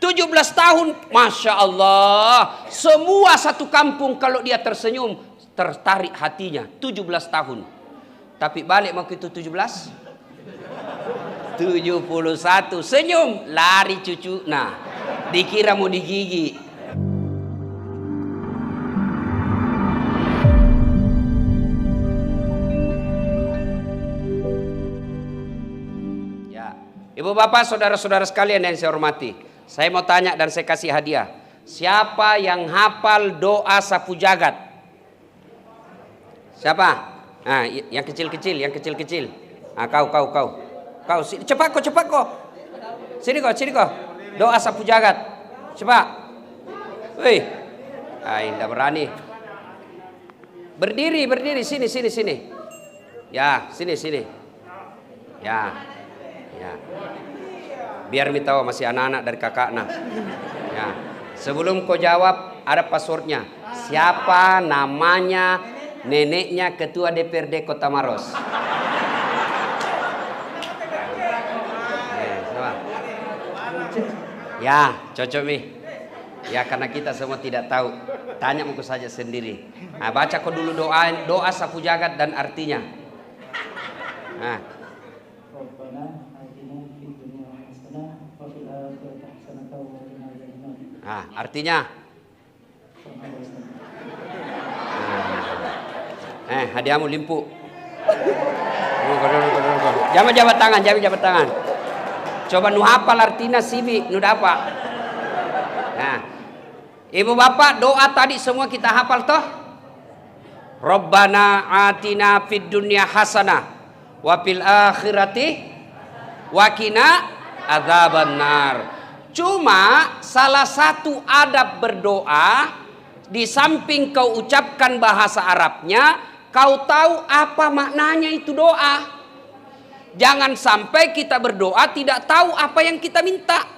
17 tahun, Masya Allah. Semua satu kampung kalau dia tersenyum, tertarik hatinya. 17 tahun. Tapi balik waktu itu 17, 71. Senyum, lari cucu. Nah, dikira mau digigit. Ya, Ibu bapak, saudara-saudara sekalian yang saya hormati, saya mau tanya dan saya kasih hadiah. Siapa yang hafal doa sapu jagat? Siapa? Nah, yang kecil-kecil, yang kecil-kecil. Ah, kau. Cepat kau. Sini kau. Doa sapu jagat. Cepat. Wih. Ah, tidak berani. Berdiri. Sini. Ya, sini. Ya. Biar mi tahu masih anak-anak dari kakak nah. Ya. Sebelum kau jawab, ada passwordnya. Siapa namanya neneknya ketua DPRD Kota Maros? Ya, cocok mi. Ya, karena kita semua tidak tahu. Tanya muka saja sendiri. Nah, baca kau dulu doa sapu jagat dan artinya. Nah. Nah, artinya. Hadiahmu limpu. Jangan jabat tangan. Coba nu hafal artinya sibi, nu dapat. Nah, ibu bapak doa tadi semua kita hafal toh? Rabbana atina fid dunya hasanah wa fil akhirati wa qina adzabannar. Cuma salah satu adab berdoa, di samping kau ucapkan bahasa Arabnya, kau tahu apa maknanya itu doa. Jangan sampai kita berdoa tidak tahu apa yang kita minta.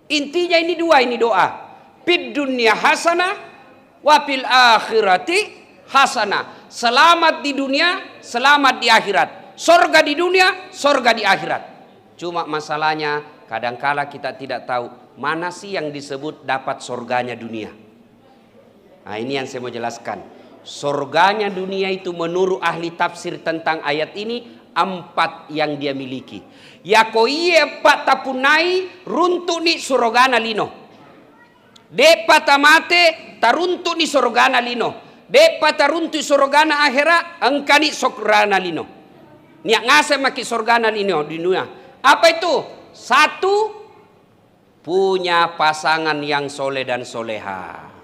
Intinya ini dua, ini doa. Fid dunya hasanah wa fil akhirati hasanah. Selamat di dunia, selamat di akhirat. Sorga di dunia, sorga di akhirat. Cuma masalahnya kadangkala kita tidak tahu mana sih yang disebut dapat sorganya dunia. Nah, ini yang saya mau jelaskan. Sorganya dunia itu menurut ahli tafsir tentang ayat ini 4 yang dia miliki. Yakoiye patapunai runtu ni surogana lino. De patamate taruntu ni surogana lino. De pataruntu surogana akhira angkani sokrana lino. Niak ngase maki surgana lino di dunia. Apa itu? 1, punya pasangan yang soleh dan soleha.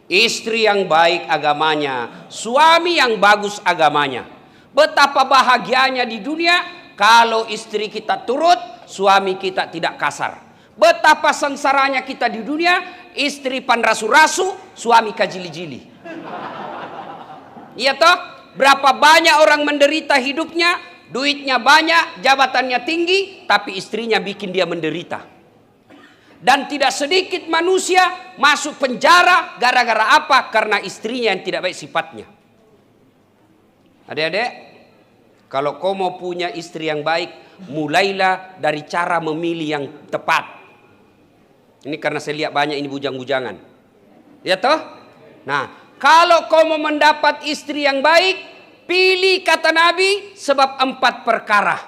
Istri yang baik agamanya, suami yang bagus agamanya. Betapa bahagianya di dunia kalau istri kita turut, suami kita tidak kasar. Betapa sengsaranya kita di dunia, istri panrasu-rasu, suami kajili-jili. Iya toh? Berapa banyak orang menderita hidupnya, duitnya banyak, jabatannya tinggi, tapi istrinya bikin dia menderita. Dan tidak sedikit manusia masuk penjara gara-gara apa? Karena istrinya yang tidak baik sifatnya. Adik-adik, kalau kau mau punya istri yang baik, mulailah dari cara memilih yang tepat. Ini karena saya lihat banyak ini bujang-bujangan. Ya toh? Nah, kalau kau mau mendapat istri yang baik, pilih kata Nabi sebab 4 perkara.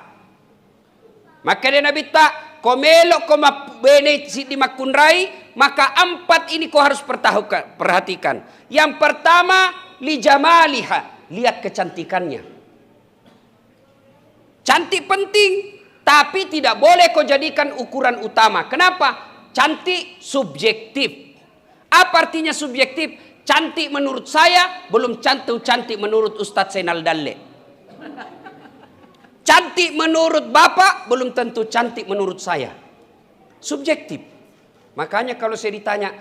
Maka dia Nabi tak, kau melok kau bene di makunrai, maka 4 ini kau harus perhatikan. Yang pertama, lijamaliha. Lihat kecantikannya. Cantik penting, tapi tidak boleh kau jadikan ukuran utama. Kenapa? Cantik subjektif. Apa artinya subjektif? Cantik menurut saya belum cantik menurut Ustadz Zainal Dalle. Cantik menurut bapak belum tentu cantik menurut saya. Subjektif. Makanya kalau saya ditanya,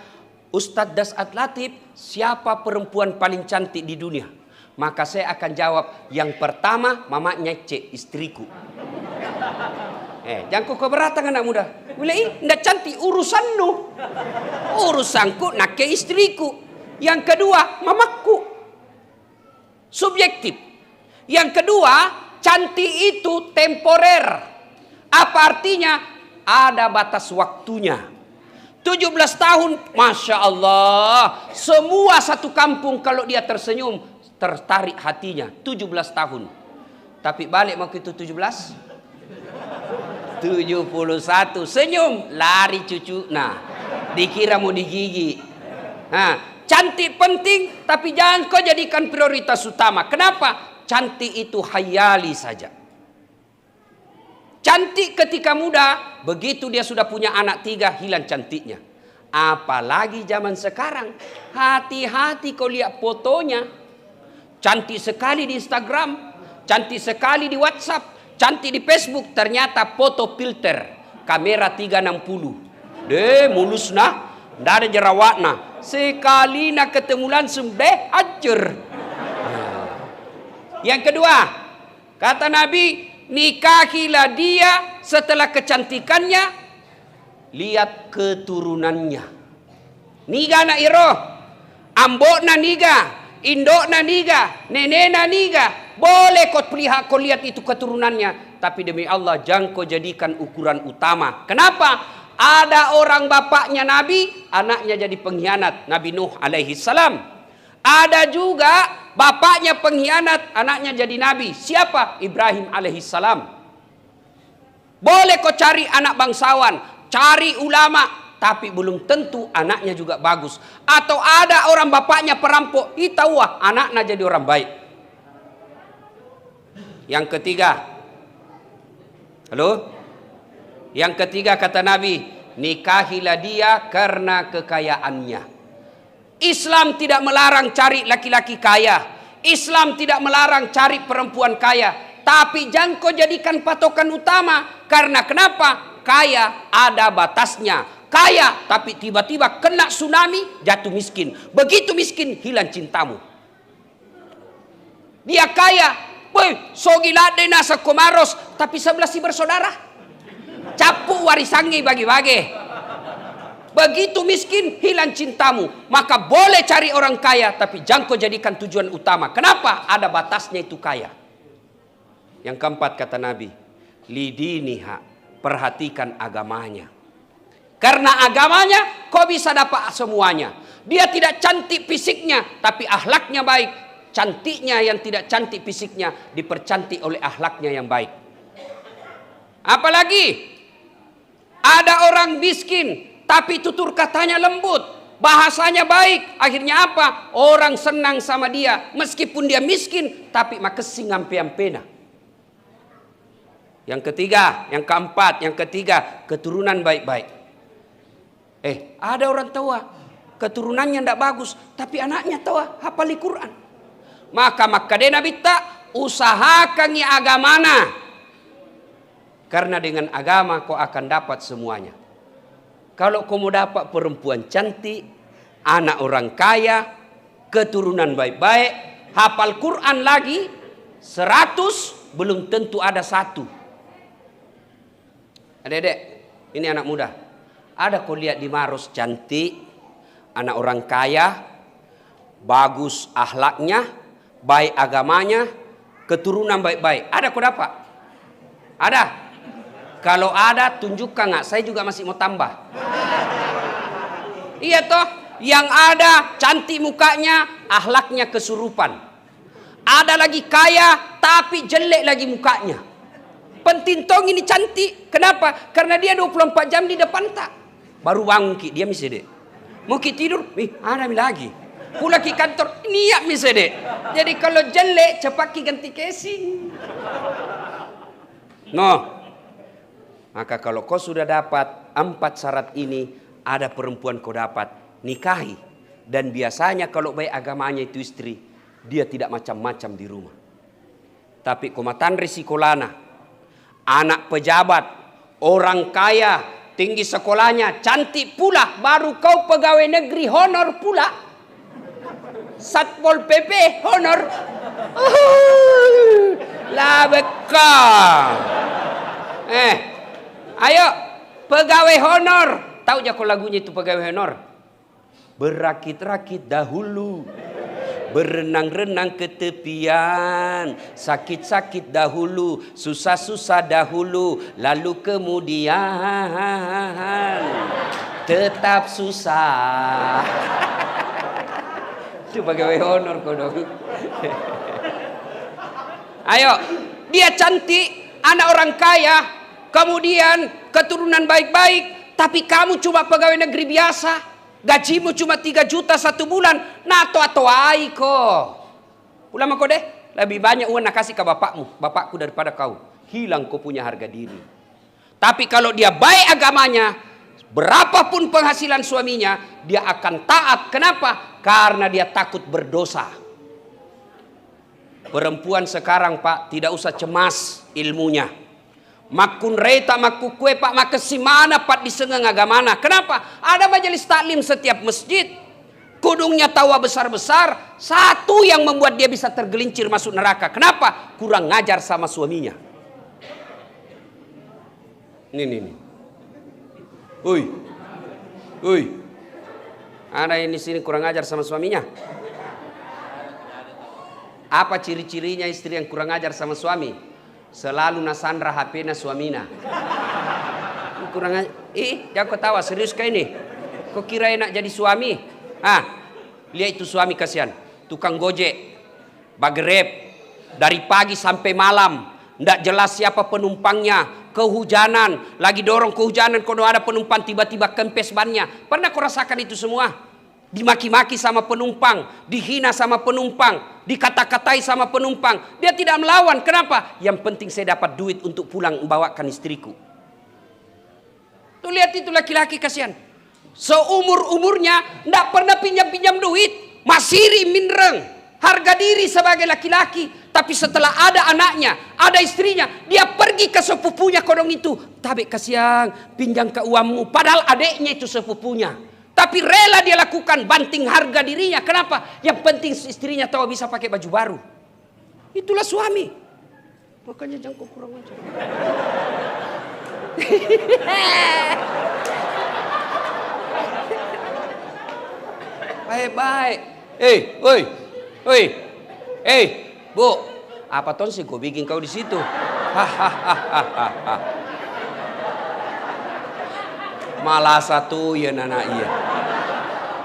Ustadz Dasat Latif, siapa perempuan paling cantik di dunia? Maka saya akan jawab, yang pertama mamanya C, istriku. Jangan kau keberatan anak muda. Mulai ndak cantik urusanmu. Urusanku nak ke istriku. Yang kedua, mamaku. Subjektif. Yang kedua, cantik itu temporer. Apa artinya? Ada batas waktunya. 17 tahun, Masya Allah. Semua satu kampung kalau dia tersenyum, tertarik hatinya. 17 tahun. Tapi balik waktu itu 17, 71. Senyum, lari cucu. Nah, dikira mau digigit. Nah, cantik penting, tapi jangan kau jadikan prioritas utama. Kenapa? Cantik itu hayali saja. Cantik ketika muda, begitu dia sudah punya anak 3, hilang cantiknya. Apalagi zaman sekarang, hati-hati kau lihat fotonya. Cantik sekali di Instagram, cantik sekali di WhatsApp, cantik di Facebook. Ternyata foto filter, kamera 360. Mulus nah, tidak ada jerawat nah. Sekali nak ketemu langsung hancur. Yang kedua, kata Nabi, nikahilah dia setelah kecantikannya, lihat keturunannya. Niga na iro, ambok na niga, indok na niga, nenek na niga. Boleh kau lihat itu keturunannya, tapi demi Allah jangan kau jadikan ukuran utama. Kenapa? Ada orang bapaknya Nabi, anaknya jadi pengkhianat. Nabi Nuh alaihi salam. Ada juga bapaknya pengkhianat, anaknya jadi nabi. Siapa? Ibrahim alaihissalam. Boleh kau cari anak bangsawan, cari ulama, tapi belum tentu anaknya juga bagus. Atau ada orang bapaknya perampok, itawah anaknya jadi orang baik. Yang ketiga, halo? Yang ketiga kata Nabi, nikahilah dia karena kekayaannya. Islam tidak melarang cari laki-laki kaya. Islam tidak melarang cari perempuan kaya. Tapi jangan kau jadikan patokan utama. Karena kenapa? Kaya ada batasnya. Kaya tapi tiba-tiba kena tsunami, jatuh miskin. Begitu miskin, hilang cintamu. Dia kaya, sogilade nasa komaros, tapi 11 si bersaudara. Capu warisannya bagi-bagi. Begitu miskin, hilang cintamu. Maka boleh cari orang kaya, tapi jangan kau jadikan tujuan utama. Kenapa? Ada batasnya itu kaya. Yang keempat kata Nabi, lidiniha, perhatikan agamanya. Karena agamanya, kau bisa dapat semuanya. Dia tidak cantik fisiknya, tapi akhlaknya baik. Cantiknya yang tidak cantik fisiknya, dipercantik oleh akhlaknya yang baik. Apalagi, ada orang miskin, tapi tutur katanya lembut, bahasanya baik. Akhirnya apa? Orang senang sama dia. Meskipun dia miskin, tapi makasih ngampe-ampena. Yang ketiga, yang keempat, yang ketiga, keturunan baik-baik. Ada orang tua, keturunannya tidak bagus, tapi anaknya tua, hafal Quran. Maka dena bitta, usahakan ya agamana. Karena dengan agama kau akan dapat semuanya. Kalau kau mau dapat perempuan cantik, anak orang kaya, keturunan baik-baik, hafal Quran lagi, 100 belum tentu ada 1. Adik-adik, ini anak muda. Ada kau lihat di Maros cantik, anak orang kaya, bagus akhlaknya, baik agamanya, keturunan baik-baik. Ada kau dapat? Ada? Kalau ada, tunjukkan nggak? Saya juga masih mau tambah. Iya toh, yang ada cantik mukanya, akhlaknya kesurupan. Ada lagi kaya, tapi jelek lagi mukanya. Pentintong ini cantik. Kenapa? Karena dia 24 jam di depan tak. Baru bangun ki, dia misi dek. Mau ki tidur, ada lagi. Pulang ki kantor, niat misi dek. Jadi kalau jelek, cepat ki ganti casing. No. Maka kalau kau sudah dapat 4 syarat ini, ada perempuan kau dapat, nikahi. Dan biasanya kalau baik agamanya itu istri, dia tidak macam-macam di rumah. Tapi komatan risiko lana, anak pejabat, orang kaya, tinggi sekolahnya, cantik pula, baru kau pegawai negeri honor pula. Satpol PP honor. Lah bekal. Ayo, pegawai honor. Tahu jak lagunya itu pegawai honor? Berakit-rakit dahulu, berenang-renang ke tepian, sakit-sakit dahulu, susah-susah dahulu, lalu kemudian tetap susah. Itu pegawai honor kok dong. Ayo, dia cantik, anak orang kaya, kemudian keturunan baik-baik, tapi kamu cuma pegawai negeri biasa, gajimu cuma 3 juta 1 bulan, nato atau aiko. Ulama kau deh, lebih banyak uang nak kasih ke bapakku daripada kau. Hilang kau punya harga diri. Tapi kalau dia baik agamanya, berapapun penghasilan suaminya, dia akan taat. Kenapa? Karena dia takut berdosa. Perempuan sekarang Pak tidak usah cemas ilmunya. Makun reta maku kue Pak makesimana Pak disengeng agamana. Kenapa? Ada majelis taklim setiap masjid. Kudungnya tawa besar-besar. Satu yang membuat dia bisa tergelincir masuk neraka. Kenapa? Kurang ngajar sama suaminya. Ini. Uy. Ada yang di sini kurang ngajar sama suaminya? Apa ciri-cirinya istri yang kurang ajar sama suami? Selalu nasandra HP-na suamina. Kurang ajar. Jangan kau tawa, serius kayak ini. Kau kira enak jadi suami? Lihat itu suami kasihan. Tukang gojek, bagreb, dari pagi sampai malam. Nggak jelas siapa penumpangnya. Kehujanan, lagi dorong kehujanan. Kalau ada penumpang tiba-tiba kempes bannya. Pernah kau rasakan itu semua? Dimaki-maki sama penumpang, dihina sama penumpang, dikata-katai sama penumpang. Dia tidak melawan. Kenapa? Yang penting saya dapat duit untuk pulang membawakan istriku. Tuh lihat itu laki-laki kasihan. Seumur-umurnya tidak pernah pinjam-pinjam duit. Masih minreng. Harga diri sebagai laki-laki. Tapi setelah ada anaknya, ada istrinya, dia pergi ke sepupunya kodong itu. Tapi kasihan, pinjam ke uangmu. Padahal adiknya itu sepupunya. Tapi rela dia lakukan banting harga dirinya. Kenapa? Yang penting istrinya tahu bisa pakai baju baru. Itulah suami. Makanya jangan kau kurang ajar. Baik-baik. Bu. Apa ton sih kau bikin kau di situ? Malah satu ya nana iya.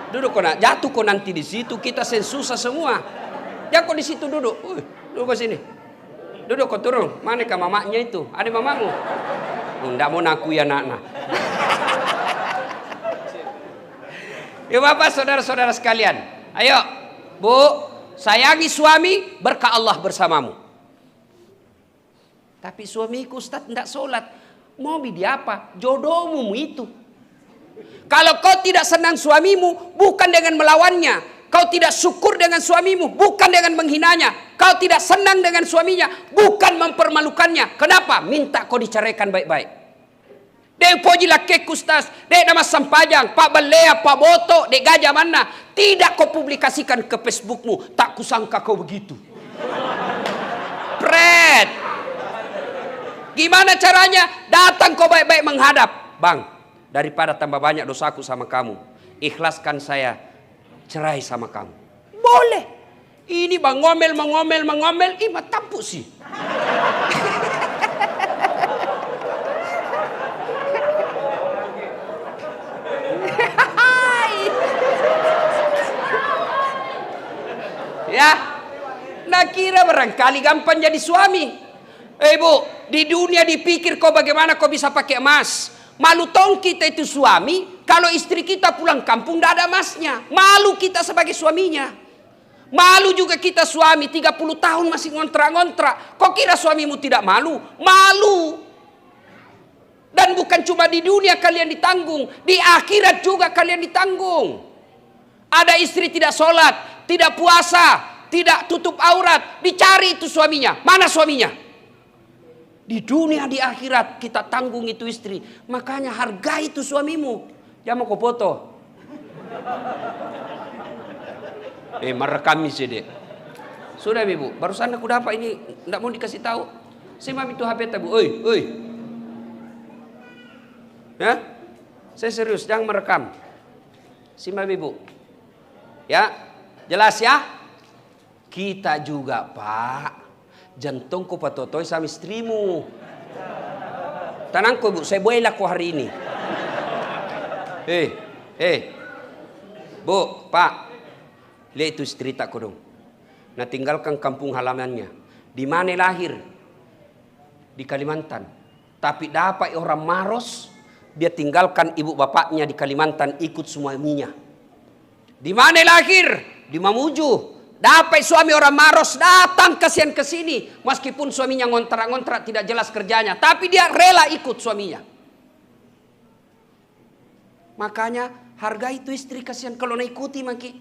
Duduk kau nak jatuh kau nanti di situ kita susah semua. Ya kau di situ duduk. Duduk kau sini. Duduk kau turun. Mana ke mamanya itu? Ada mamamu? Nggak mau naku ya nak. Ya bapak saudara-saudara sekalian. Ayo bu, sayangi suami berkah Allah bersamamu. Tapi suamiku Ustaz tidak sholat. Mau dia apa? Jodohmu itu. Kalau kau tidak senang suamimu, bukan dengan melawannya. Kau tidak syukur dengan suamimu, bukan dengan menghinanya. Kau tidak senang dengan suaminya, bukan mempermalukannya. Kenapa? Minta kau diceraikan baik-baik. Dek poji laki kustas, dek nama sampajang, Pak Belea, Pak Boto, dek gajah mana. Tidak kau publikasikan ke Facebookmu. Tak kusangka kau begitu. Pret. Gimana caranya? Datang kau baik-baik menghadap. Bang. Daripada tambah banyak dosaku sama kamu, ikhlaskan saya cerai sama kamu. Boleh. Ini bang ngomel, mah tampuk sih. Ya, nah kira barangkali gampang jadi suami. Bu, di dunia dipikir kau bagaimana kau bisa pakai emas. Malu tong kita itu suami, kalau istri kita pulang kampung tidak ada emasnya. Malu kita sebagai suaminya. Malu juga kita suami 30 tahun masih ngontrak-ngontrak. Kok kira suamimu tidak malu? Malu. Dan bukan cuma di dunia kalian ditanggung, di akhirat juga kalian ditanggung. Ada istri tidak sholat, tidak puasa, tidak tutup aurat, dicari itu suaminya. Mana suaminya? Di dunia, di akhirat kita tanggung itu istri. Makanya hargai itu suamimu. Jangan kau foto. Merekam sih dek. Sudah ibu, barusan aku dapat ini. Tidak mau dikasih tahu. Simam itu HP tabu. Oi. Ya, saya serius, jangan merekam. Simam ibu. Ya, jelas ya. Kita juga Pak. Jantung ko patotoi sama istrimu. Tenang ko bu, saya boleh laku hari ini. Bu, Pak, lihat itu istri tak kodong. Nah, tinggalkan kampung halamannya. Di mana lahir? Di Kalimantan. Tapi dapat orang Maros, dia tinggalkan ibu bapaknya di Kalimantan, ikut suaminya. Di mana lahir? Di Mamuju. Dapat suami orang Maros, datang kasihan ke sini. Meskipun suaminya ngontrak-ngontrak tidak jelas kerjanya, tapi dia rela ikut suaminya. Makanya hargai itu istri, kasihan kalau naikuti maki.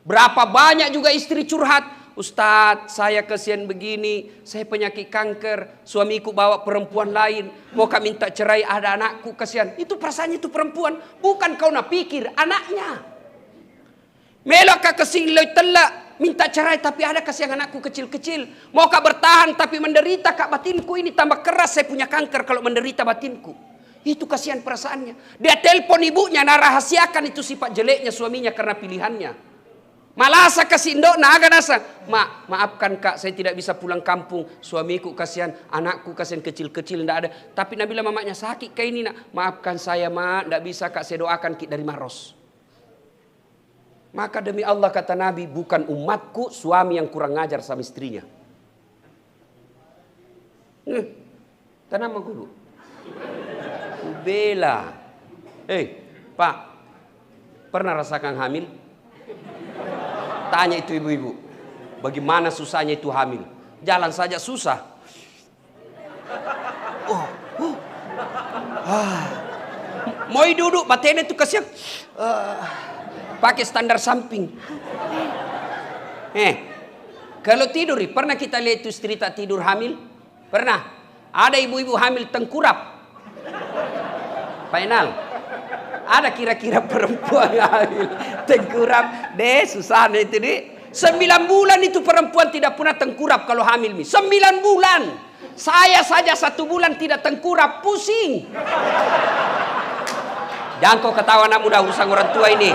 Berapa banyak juga istri curhat. Ustadz, saya kasihan begini, saya penyakit kanker, suamiku bawa perempuan lain, mau kami minta cerai, ada anakku, kasihan. Itu perasaannya itu perempuan, bukan kau nak pikir anaknya. Melok kak kesini telak, minta cerai tapi ada kasihan anakku kecil-kecil. Mau kak bertahan tapi menderita kak batinku ini tambah keras, saya punya kanker kalau menderita batinku. Itu kasihan perasaannya. Dia telepon ibunya, nah rahasiakan itu sifat jeleknya suaminya karena pilihannya. Malah asa kasih indok, nah agak nasa. Maafkan kak, saya tidak bisa pulang kampung. Suamiku kasihan, anakku kasihan kecil-kecil, tidak ada. Tapi Nabila mamanya sakit kayak ini nak. Maafkan saya mak, tidak bisa kak, saya doakan dari Maros. Maka demi Allah kata Nabi, bukan umatku suami yang kurang ngajar sama istrinya. Tenang dulu. Bela. Pak, pernah rasakan hamil? Tanya itu ibu-ibu. Bagaimana susahnya itu hamil? Jalan saja susah. Mau duduk, batena itu kasihan. Pakai standar samping. Kalau tidur, pernah kita lihat itu istri tak tidur hamil? Pernah. Ada ibu-ibu hamil tengkurap. Final. Ada kira-kira perempuan hamil tengkurap. Susah itu deh. 9 bulan itu perempuan tidak pernah tengkurap kalau hamil. 9 bulan. Saya saja 1 bulan tidak tengkurap, pusing. Jangan kau ketawa anak muda urusan orang tua ini.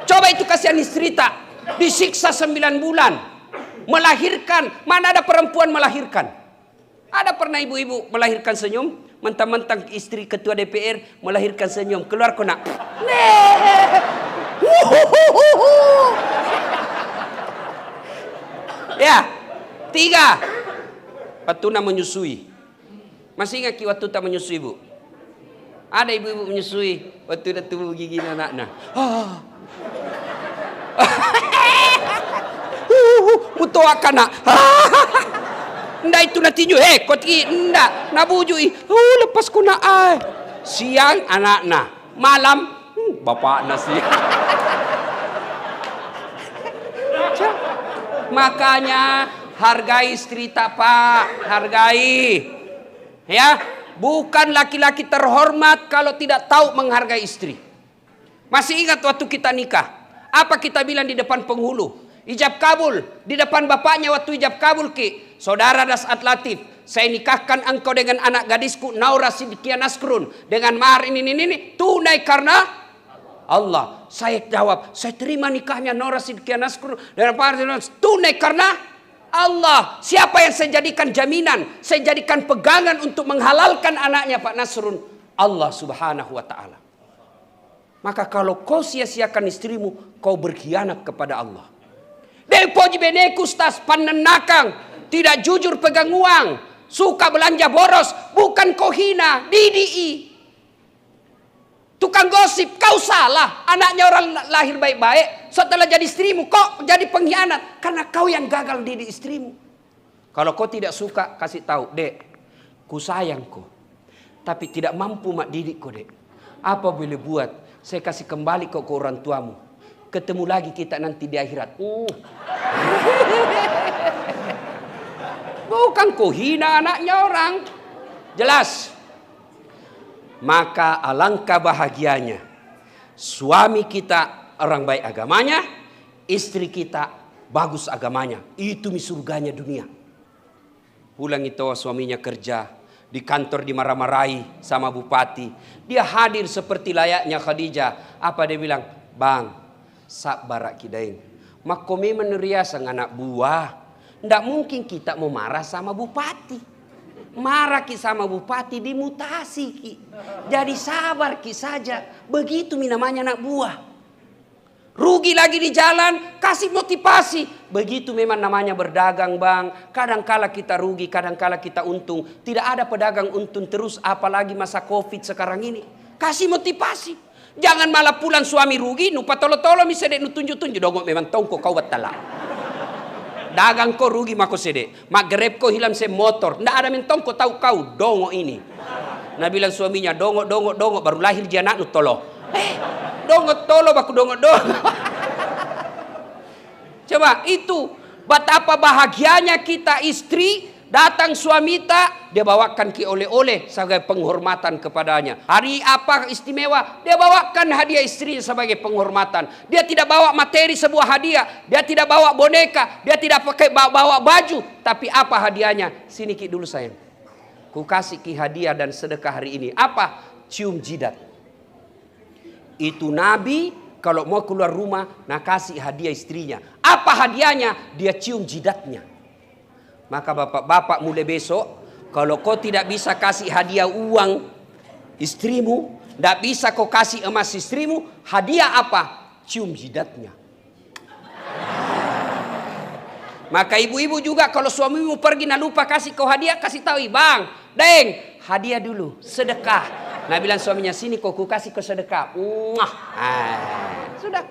Coba itu kasihan istri tak disiksa 9 bulan. Melahirkan. Mana ada perempuan melahirkan? Ada pernah ibu-ibu melahirkan senyum? Mentang-mentang istri ketua DPR melahirkan senyum. Keluar kau nak. Ya. 3. Patuna menyusui. Masih ingat waktu tak menyusui bu? Ada ibu-ibu menyusui. Waktu dah tumbuh gigi anaknya. Mutoakan nak. Nda itu nantinya. Koti nda. Nabujui. Lepas ku nak. Siang anaknya. Malam. Bapak nasi. Makanya hargai istri tak pak. Hargai. Ya. Bukan laki-laki terhormat kalau tidak tahu menghargai istri. Masih ingat waktu kita nikah? Apa kita bilang di depan penghulu? Ijab kabul. Di depan bapaknya waktu ijab kabul ki. Saudara Dasat Latif. Saya nikahkan engkau dengan anak gadisku Naura Sidkiah Nasrun. Dengan mahar ini. Tunai karena Allah. Saya jawab. Saya terima nikahnya Naura Sidkiah Nasrun. Dengan mahar tunai karena Allah. Siapa yang saya jadikan jaminan, saya jadikan pegangan untuk menghalalkan anaknya Pak Nasrun? Allah subhanahu wa ta'ala. Maka kalau kau sia-siakan istrimu, kau berkhianat kepada Allah. Depoji benekus tas panenakang, tidak jujur pegang uang, suka belanja boros, bukan kau hina, didi. Tukang gosip, kau salah. Anaknya orang lahir baik-baik. Setelah jadi istrimu, kok jadi pengkhianat. Karena kau yang gagal didik istrimu. Kalau kau tidak suka, kasih tahu. Dek, ku sayang kau. Tapi tidak mampu mak didik kau, dek. Apa boleh buat? Saya kasih kembali kau ke orang tuamu. Ketemu lagi kita nanti di akhirat. Bukan kau hina anaknya orang. Jelas. Maka alangkah bahagianya suami kita orang baik agamanya, istri kita bagus agamanya. Itu surganya dunia. Pulang itu suaminya kerja di kantor dimarah-marahi sama bupati. Dia hadir seperti layaknya Khadijah. Apa dia bilang? Bang, sabar kidain. Makome meneriasa anak buah. Ndak mungkin kita mau marah sama bupati. Marah ki sama bupati, dimutasi ki. Jadi sabar ki saja. Begitu namanya anak buah. Rugi lagi di jalan, kasih motivasi. Begitu memang namanya berdagang, Bang. Kadangkala kita rugi, kadangkala kita untung. Tidak ada pedagang untung terus, apalagi masa Covid sekarang ini. Kasih motivasi. Jangan malah pulang suami rugi, nupa tolo-tolo misalnya tunjuk-tunjuk. Dongok memang tongko kau betala. Dagang kau rugi mako sede. Mak grab kau hilang se motor. Ndak ada mentong kau tahu kau dongok ini. Nah bilang suaminya dongok baru lahir dia anak nu tolo. Dongok tolo baku dongok. Coba itu betapa bahagianya kita istri datang suami dia bawakan ki oleh-oleh sebagai penghormatan kepadanya. Hari apa istimewa, dia bawakan hadiah istrinya sebagai penghormatan. Dia tidak bawa materi sebuah hadiah, dia tidak bawa boneka, dia tidak pakai bawa baju, tapi apa hadiahnya? Sini ki dulu sayang. Ku kasih ki hadiah dan sedekah hari ini. Apa? Cium jidat. Itu Nabi kalau mau keluar rumah, nah kasih hadiah istrinya. Apa hadiahnya? Dia cium jidatnya. Maka bapak-bapak mulai besok, kalau kau tidak bisa kasih hadiah uang istrimu, tidak bisa kau kasih emas istrimu, hadiah apa? Cium jidatnya. Maka ibu-ibu juga kalau suamimu pergi nak lupa kasih kau hadiah, kasih tahu, Bang, Deng, hadiah dulu, sedekah. Nah bilang suaminya, sini kau kasih kau sedekah. Sudah.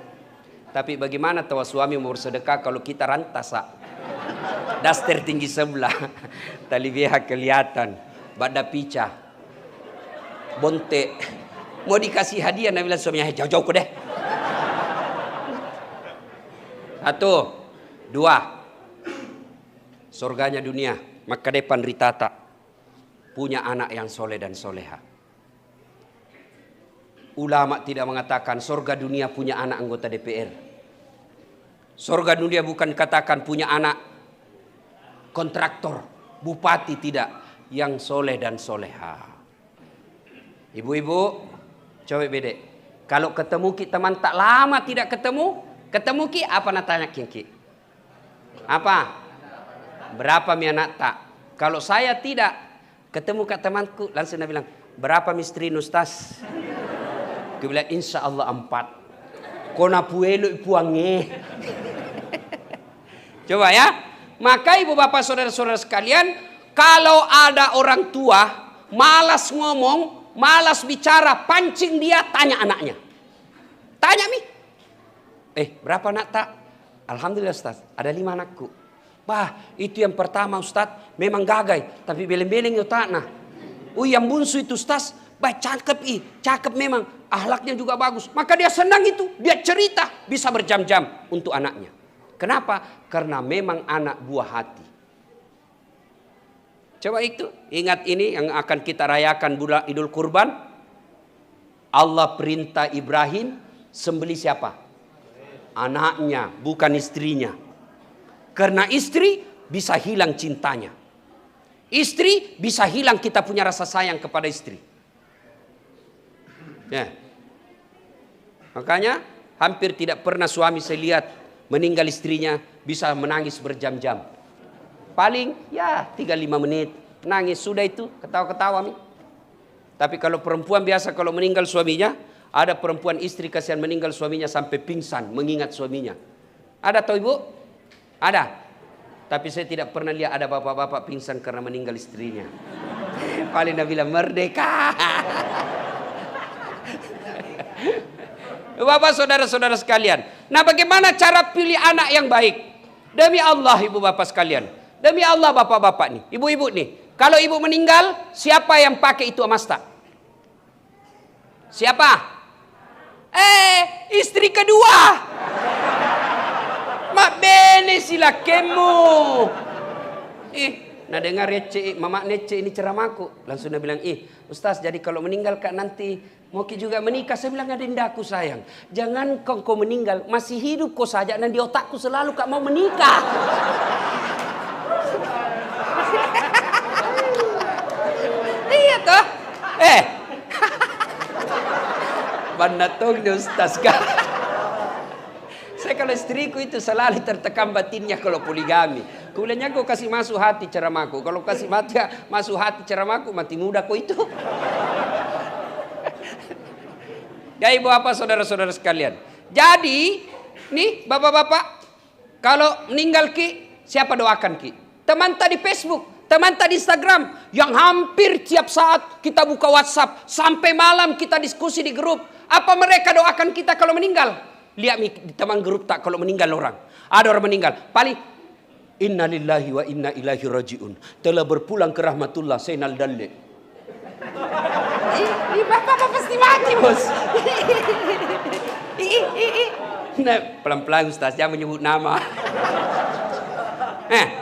Tapi bagaimana tahu suami mau bersedekah kalau kita rantas? Daster tinggi sebelah, tali BH kelihatan, badan picah, bontek. Mau dikasih hadiah, Nabi bilang suaminya, jauh-jauh deh. 1, 2, surganya dunia, maka depan ritata, punya anak yang soleh dan soleha. Ulama tidak mengatakan surga dunia punya anak anggota DPR. Surga dunia bukan katakan punya anak kontraktor, bupati, tidak, yang soleh dan soleha. Ibu-ibu, coba bedek. Kalau ketemu ki teman tak lama tidak ketemu ki apa natanya ki? Apa? Berapa mi anak tak? Kalau saya tidak ketemu ke temanku, langsung dia bilang, berapa mistri Ustaz? Dia bilang, insya Allah 4. Kona puelo ipuange. Coba ya. Maka ibu bapak saudara-saudara sekalian, kalau ada orang tua malas ngomong, malas bicara, pancing dia, tanya anaknya. Tanya mi. Berapa anak tak? Alhamdulillah Ustaz, ada 5 anakku. Bah, itu yang pertama Ustaz, memang gagai, tapi beleng-beleng yo tak nah. Yang bunsu itu Ustaz, bah cakep memang, akhlaknya juga bagus. Maka dia senang itu, dia cerita, bisa berjam-jam untuk anaknya. Kenapa? Karena memang anak buah hati. Coba itu, ingat ini yang akan kita rayakan bulan Idul Kurban. Allah perintah Ibrahim sembelih siapa? Anaknya, bukan istrinya. Karena istri bisa hilang cintanya. Istri bisa hilang kita punya rasa sayang kepada istri. Ya. Makanya hampir tidak pernah suami saya lihat meninggal istrinya bisa menangis berjam-jam. Paling ya 3-5 menit nangis, sudah itu ketawa-ketawa mi. Tapi kalau perempuan biasa kalau meninggal suaminya, ada perempuan istri kasihan meninggal suaminya sampai pingsan mengingat suaminya. Ada tahu ibu? Ada. Tapi saya tidak pernah lihat ada bapak-bapak pingsan karena meninggal istrinya. Paling dia bilang merdeka. Bapak saudara-saudara sekalian. Nah bagaimana cara pilih anak yang baik? Demi Allah ibu bapak sekalian. Demi Allah bapak-bapak nih. Ibu-ibu nih. Kalau ibu meninggal, siapa yang pakai itu emas tak? Siapa? Istri kedua. Mak bene sila kemu. Nah dengar receh, mama nece ini ceramahku. Langsung dia bilang, Ustaz jadi kalau meninggal kak nanti mau juga menikah. Saya bilang, ada indaku sayang. Jangan kau meninggal, masih hidup kau saja. Dan di otakku selalu kak mau menikah. Iya toh. Banatong ni Ustaz kak. Saya kalau istriku itu selalu tertekan batinnya kalau poligami. Kuliahnya kau kasih masuk hati ceramahku. Kalau kasih mati masuk hati ceramahku, mati muda kau itu. Ya ibu apa saudara-saudara sekalian. Jadi, nih bapak-bapak, kalau meninggal ki, siapa doakan ki? Teman tadi Facebook, teman tadi Instagram, yang hampir tiap saat kita buka WhatsApp, sampai malam kita diskusi di grup. Apa mereka doakan kita kalau meninggal? Lihat nih teman grup tak kalau meninggal orang. Ada orang meninggal, paling inna lillahi wa inna ilaihi rajiun. Telah berpulang ke rahmatullah Zainal Dalle. Bapak pasti mati bos. Nah, pelan-pelan Ustaz, jangan menyebut nama.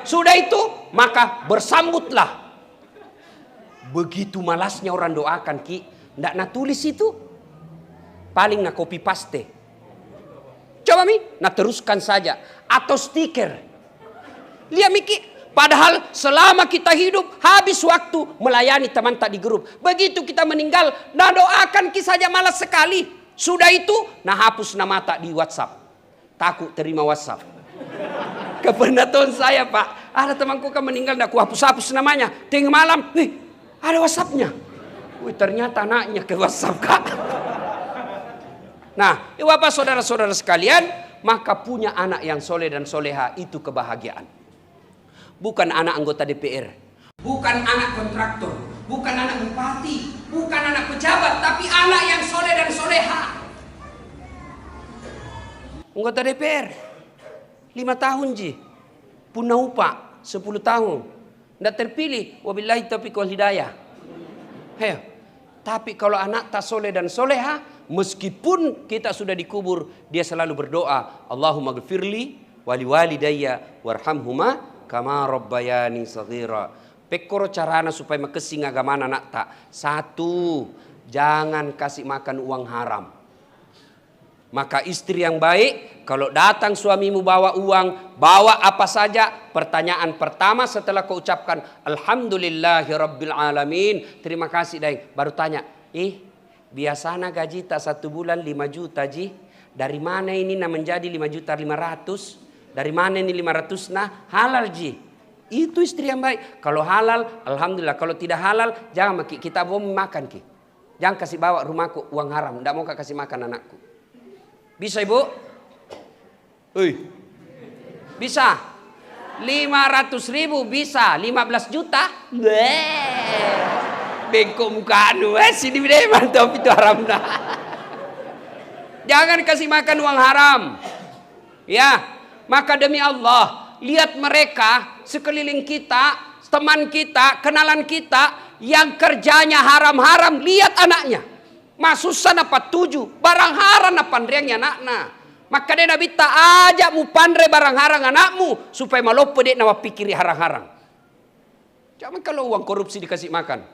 Sudah itu, maka bersambutlah. Begitu malasnya orang doakan ki, ndak nak tulis itu, paling nak copy paste. Coba mi, nak teruskan saja atau stiker. Lihat Miki, padahal selama kita hidup habis waktu melayani teman tak di grup. Begitu kita meninggal, nah doakan ki saja malas sekali. Sudah itu, nah hapus nama tak di WhatsApp. Takut terima WhatsApp. Kepenatan saya Pak, ada temanku kan meninggal, dah aku hapus namanya. Tengah malam, ada WhatsAppnya. Wih, ternyata anaknya ke WhatsApp Kak. Nah, Bapak saudara-saudara sekalian, maka punya anak yang soleh dan soleha itu kebahagiaan. Bukan anak anggota DPR, bukan anak kontraktor, bukan anak bupati, bukan anak pejabat, tapi anak yang soleh dan soleha. Anggota DPR 5 tahun ji, punya upah 10 tahun, tidak terpilih, wabillahi taufiq wal hidayah. Tapi kalau anak tak soleh dan soleha, meskipun kita sudah dikubur, dia selalu berdoa, Allahumma gfirli wali walidayya warhamhuma kama rabbayani saghira. Pekoro carana supaya makesing agamana anak tak. 1, jangan kasih makan uang haram. Maka istri yang baik, kalau datang suamimu bawa uang, bawa apa saja, pertanyaan pertama setelah kau ucapkan Alhamdulillahi Rabbil Alamin, terima kasih Daeng, baru tanya, biasanya gaji tak 1 bulan 5 juta ji, dari mana ini nah menjadi 5.500.000, dari mana ini 500 nah halal ji. Itu istri yang baik. Kalau halal, alhamdulillah. Kalau tidak halal, jangan kita mau makan ki. Jangan kasih bawa rumahku uang haram, tidak mau kasih makan anakku. Bisa ibu? Bisa? 500.000 bisa, 15 juta? Bengkok muka anu, sini deh mantap itu haram dah. Jangan kasih makan uang haram. Ya, maka demi Allah, lihat mereka sekeliling kita, teman kita, kenalan kita yang kerjanya haram-haram, lihat anaknya. Masusan apa 7, barang haram apa pandriangnya anaknya. Maka dia Nabi tak ajak mu pandre barang haram anakmu supaya malopo dia nawa pikiri harang-harang. Jangan kalau uang korupsi dikasih makan.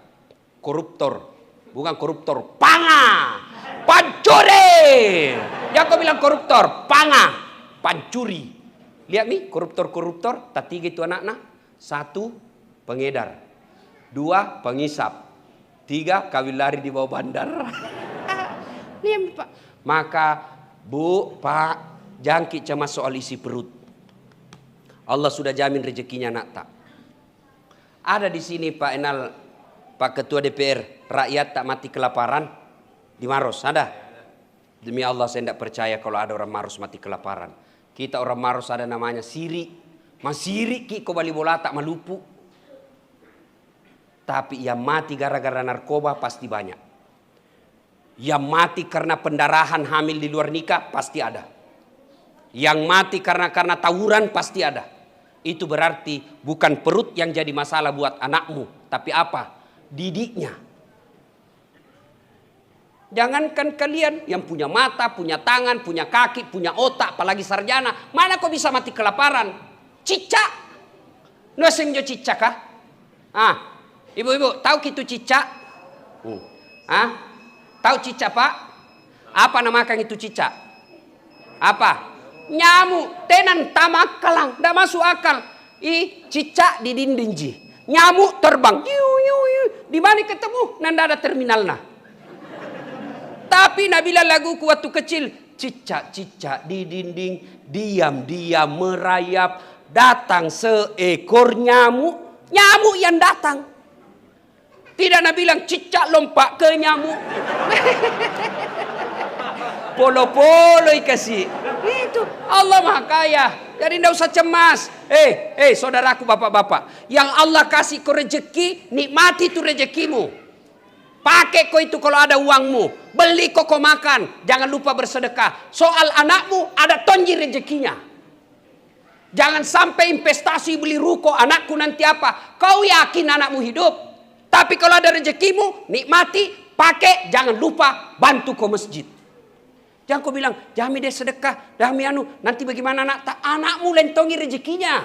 Koruptor, bukan koruptor, panga, pancuri. Jangan kau bilang koruptor, panga, pancuri. Lihat nih koruptor, tak 3 itu anak-anak. 1 pengedar, 2 pengisap, 3 kawin lari di bawah bandar. Lihat Pak. Maka Bu, Pak, jangkit cemas soal isi perut. Allah sudah jamin rezekinya nak tak. Ada di sini Pak Enal, Pak Ketua DPR, rakyat tak mati kelaparan di Maros, ada? Demi Allah saya tidak percaya kalau ada orang Maros mati kelaparan. Kita orang Maros ada namanya Siri. Mas Siri ki kau bali bola tak malupu. Tapi yang mati gara-gara narkoba pasti banyak. Yang mati karena pendarahan hamil di luar nikah pasti ada. Yang mati karena tawuran pasti ada. Itu berarti bukan perut yang jadi masalah buat anakmu, tapi apa? Didiknya. Jangankan kalian yang punya mata, punya tangan, punya kaki, punya otak, apalagi sarjana, mana kau bisa mati kelaparan? Cicak. Noseng jo cicak kah? Ibu-ibu, tahu gitu cicak? Tahu cicak Pak? Apa namakan itu cicak? Apa? Nyamuk, tenan tamak kalang, tidak masuk akal. Cicak di dinding ji. Nyamuk terbang. Di mana ketemu? Nanda ada terminal nah. Tapi Nabila lagu waktu kecil, cicak-cicak di dinding, diam-diam merayap, datang seekor nyamuk, nyamuk yang datang. Tidak Nabi bilang cicak lompat ke nyamuk. Polo-polo kasih. Itu Allah Maha Kaya. Jadi tidak usah cemas. Saudaraku, bapak-bapak, yang Allah kasih kau rezeki, nikmati itu rezekimu. Pakai kau itu kalau ada uangmu. Beli kau makan. Jangan lupa bersedekah. Soal anakmu, ada tonji rezekinya. Jangan sampai investasi beli ruko, anakku nanti apa. Kau yakin anakmu hidup. Tapi kalau ada rezekimu, nikmati, pakai. Jangan lupa bantu kau masjid. Jangan kau bilang, jami deh sedekah, jami nanti bagaimana anakmu lentongi rezekinya.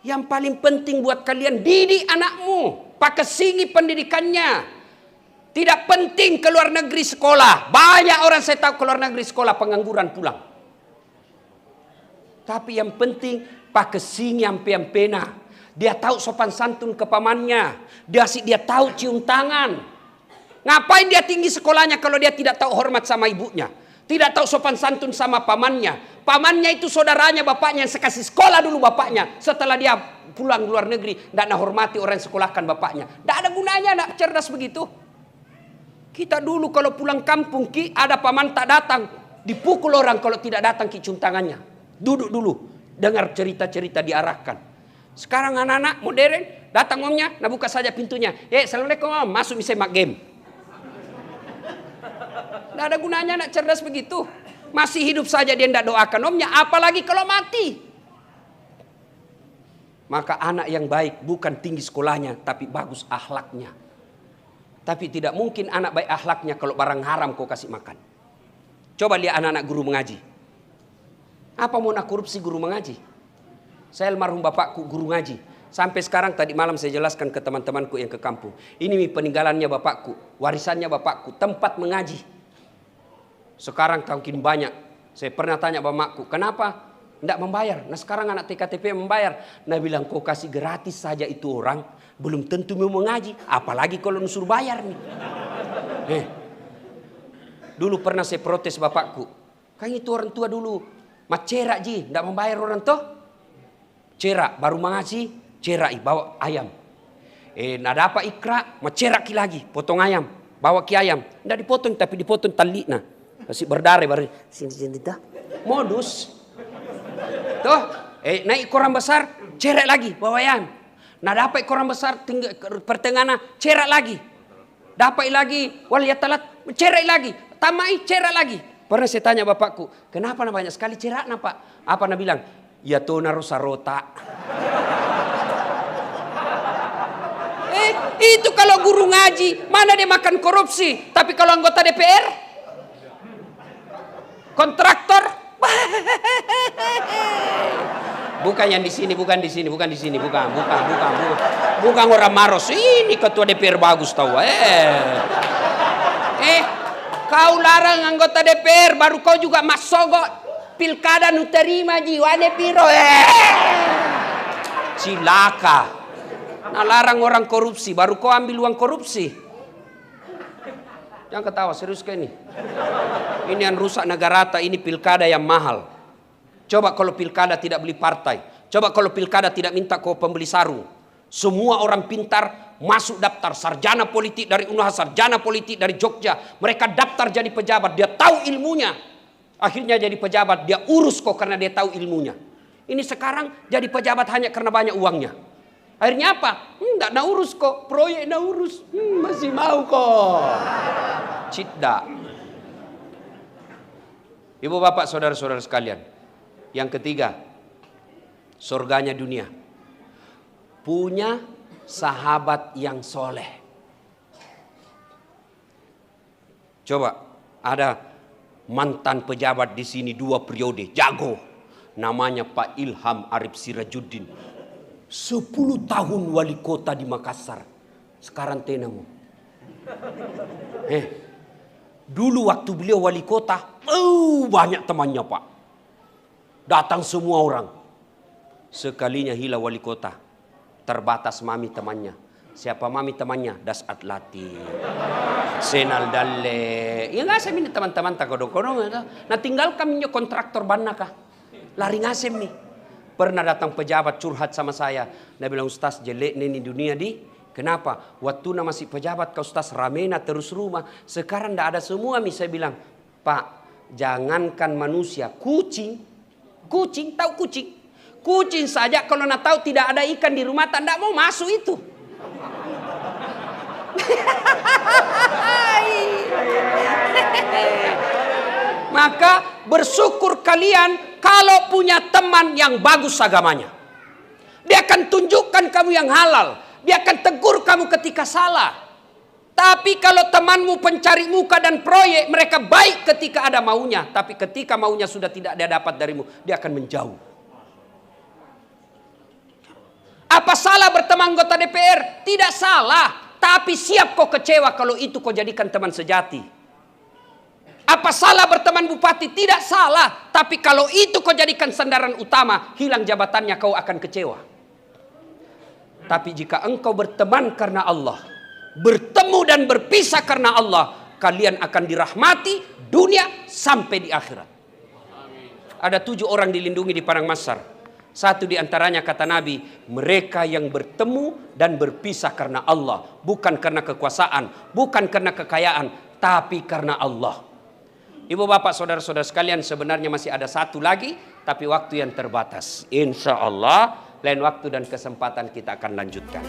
Yang paling penting buat kalian, didik anakmu. Pakai singi pendidikannya. Tidak penting keluar negeri sekolah. Banyak orang saya tahu keluar negeri sekolah pengangguran pulang. Tapi yang penting pakai singi yang pena. Dia tahu sopan santun ke pamannya. Dia tahu cium tangan. Ngapain dia tinggi sekolahnya kalau dia tidak tahu hormat sama ibunya? Tidak tahu sopan santun sama pamannya. Pamannya itu saudaranya bapaknya yang sekasih sekolah dulu bapaknya. Setelah dia pulang luar negeri, tidak nak hormati orang yang sekolahkan bapaknya. Tidak ada gunanya nak cerdas begitu. Kita dulu kalau pulang kampung, ada paman tak datang. Dipukul orang kalau tidak datang cium tangannya. Duduk dulu, dengar cerita-cerita diarahkan. Sekarang anak-anak modern, datang omnya, nah buka saja pintunya. Assalamualaikum om, masuk bisa mak game. Tidak ada gunanya nak cerdas begitu. Masih hidup saja dia tidak doakan omnya, apalagi kalau mati. Maka anak yang baik bukan tinggi sekolahnya, tapi bagus akhlaknya. Tapi tidak mungkin anak baik akhlaknya kalau barang haram kau kasih makan. Coba lihat anak-anak guru mengaji. Apa mau nak korupsi guru mengaji? Saya almarhum bapakku guru ngaji. Sampai sekarang tadi malam saya jelaskan ke teman-temanku yang ke kampung. Ini peninggalannya bapakku, warisannya bapakku, tempat mengaji. Sekarang makin banyak. Saya pernah tanya bapakku, kenapa tidak membayar? Nah sekarang anak TKTP membayar. Nah bilang kau kasih gratis saja itu orang, belum tentu mau mengaji. Apalagi kalau suruh bayar nih. Dulu pernah saya protes bapakku. Kan itu orang tua dulu. Macerak ji, tidak membayar orang tuh. Cerak, baru mengaji, cerak bawa ayam. Nah dapat ikra, macerak lagi, potong ayam. Bawa ki ayam. Tidak dipotong tapi dipotong tali nah. Masih berdarah baru sini dah. Modus. Tuh, naik koran besar, cerak lagi bawa ayam. Nah dapat koran besar pertengahan, cerak lagi. Dapat lagi, waliyatalat, cerak lagi. Tamai cerak lagi. Pernah saya tanya bapakku, kenapa banyak sekali cerak pak? Apa nak bilang? Ya tuh naruh sarota. Itu kalau guru ngaji, mana dia makan korupsi. Tapi kalau anggota DPR, kontraktor, bukan yang di sini, bukan orang Maros. Ini ketua DPR bagus tahu. Kau larang anggota DPR, baru kau juga masogok. Pilkada nu terima jiwane piro. Cilaka. Nah larang orang korupsi, baru kau ambil uang korupsi. Jangan ketawa, serius ke ini. Ini yang rusak negara, ini pilkada yang mahal. Coba kalau pilkada tidak beli partai. Coba kalau pilkada tidak minta kau pembeli sarung. Semua orang pintar masuk daftar sarjana politik dari UNHAS, sarjana politik dari Jogja. Mereka daftar jadi pejabat, dia tahu ilmunya. Akhirnya jadi pejabat, dia urus kok karena dia tahu ilmunya. Ini sekarang jadi pejabat hanya karena banyak uangnya. Akhirnya apa? Enggak nak urus kok, proyek nak urus. Masih mau kok. Cida. Ibu bapak saudara-saudara sekalian. Yang ketiga, surganya dunia. Punya sahabat yang soleh. Coba ada mantan pejabat di sini 2 periode, jago. Namanya Pak Ilham Arif Sirajuddin. 10 tahun wali kota di Makassar. Sekarang tenamu. Dulu waktu beliau wali kota, banyak temannya Pak. Datang semua orang. Sekalinya hilang wali kota, terbatas mami temannya. Siapa mami temannya? Das Atlati, Senal Dalle. Ya nggak saya minta teman-teman tak kodong-kodong. Nah tinggal kami kontraktor banna kah? Lari ngasem nih. Pernah datang pejabat curhat sama saya. Dia bilang, Ustaz jelek nih dunia di. Kenapa? Waktu masih pejabat kau Ustaz ramena terus rumah. Sekarang tidak ada semua. Saya bilang, Pak, jangankan manusia, kucing. Kucing, tahu kucing? Kucing saja kalau nak tahu tidak ada ikan di rumah, tak mau masuk itu. Maka bersyukur kalian kalau punya teman yang bagus agamanya. Dia akan tunjukkan kamu yang halal. Dia akan tegur kamu ketika salah. Tapi kalau temanmu pencari muka dan proyek, mereka baik ketika ada maunya. Tapi ketika maunya sudah tidak dia dapat darimu, dia akan menjauh. Apa salah berteman anggota DPR? Tidak salah. Tapi siap kau kecewa kalau itu kau jadikan teman sejati. Apa salah berteman bupati? Tidak salah. Tapi kalau itu kau jadikan sandaran utama, hilang jabatannya kau akan kecewa. Tapi jika engkau berteman karena Allah, bertemu dan berpisah karena Allah, kalian akan dirahmati dunia sampai di akhirat. Ada 7 orang dilindungi di padang mahsyar. Satu di antaranya kata Nabi, mereka yang bertemu dan berpisah karena Allah. Bukan karena kekuasaan, bukan karena kekayaan, tapi karena Allah. Ibu bapak saudara-saudara sekalian, sebenarnya masih ada satu lagi, tapi waktu yang terbatas. Insya Allah lain waktu dan kesempatan kita akan lanjutkan.